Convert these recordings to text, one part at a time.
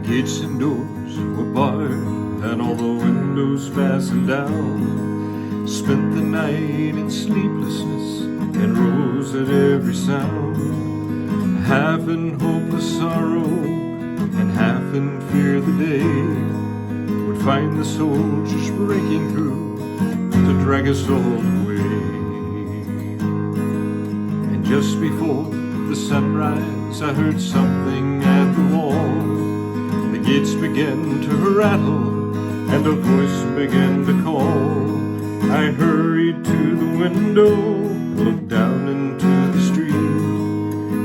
Gates and doors were barred and all the windows fastened down. Spent the night in sleeplessness and rose at every sound, half in hopeless sorrow and half in fear the day would find the soldiers breaking through to drag us all away. And just before the sunrise I heard something at the wall. The gates began to rattle and a voice began to call. I hurried to the window and looked down into the street,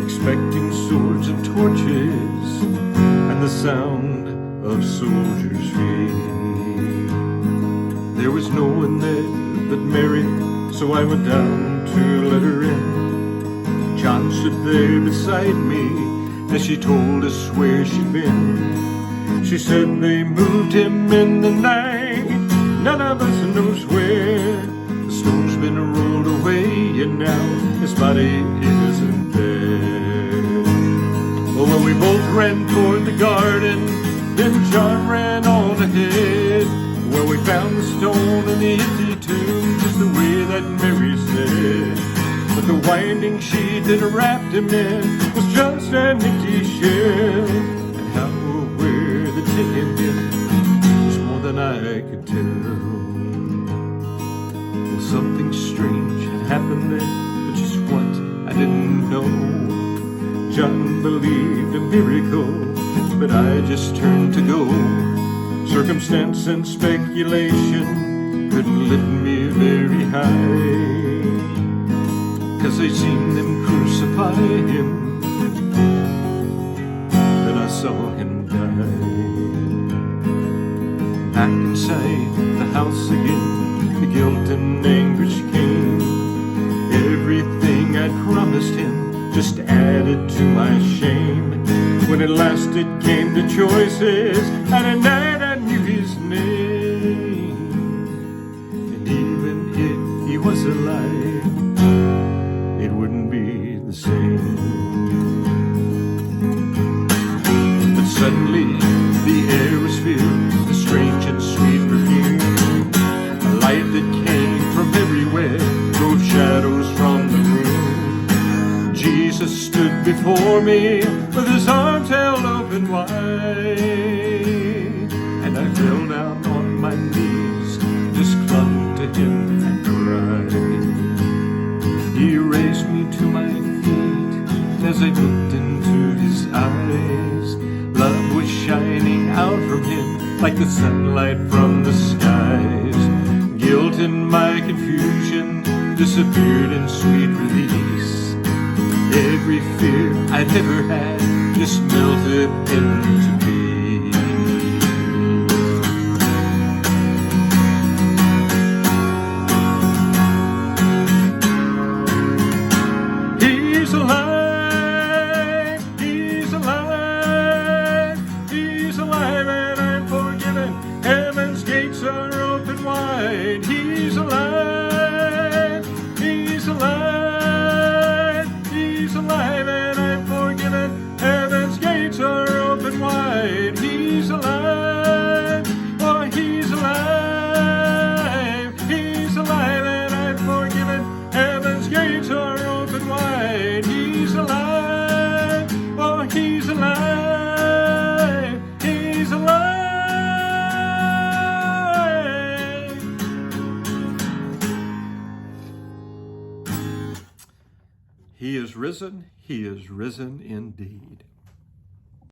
expecting swords and torches and the sound of soldiers' feet. There was no one there but Mary, so I went down to let her in. John stood there beside me as she told us where she'd been. She said they moved him in the night, none of us knows where. The stone's been rolled away and now his body isn't there. Well, we both ran toward the garden, then John ran on ahead, where we found the stone and the empty tomb, just the way that Mary said. But the winding sheet that wrapped him in was just an empty shell. It's more than I could tell. Well, something strange had happened there, but just what I didn't know. John believed a miracle, but I just turned to go. Circumstance and speculation couldn't lift me very high, 'cause they seen them crucify him, then I saw him die. Back inside the house again, the guilt and anguish came. Everything I'd promised him just added to my shame. When at last it came to choices, and at night I knew his name. And even if he was alive, it wouldn't be the same. But suddenly the air was filled with a strange and sweet perfume. A light that came from everywhere drove shadows from the room. Jesus stood before me with his arms held open wide, and I fell down on my knees, just clung to him and cried. He raised me to my feet as I looked into his eyes. Love was shining out from him like the sunlight from the skies. Guilt and my confusion disappeared in sweet release. Every fear I'd ever had just melted into peace. He's alive, he's alive, he's alive and I'm forgiven. Heaven's gates are open wide. He's alive, he's alive, he's alive and I'm forgiven. Heaven's gates are open wide. He's alive, oh he's alive, he's alive and I'm forgiven. Heaven's gates are open wide. He's alive, oh he's alive, he's alive. He is risen indeed.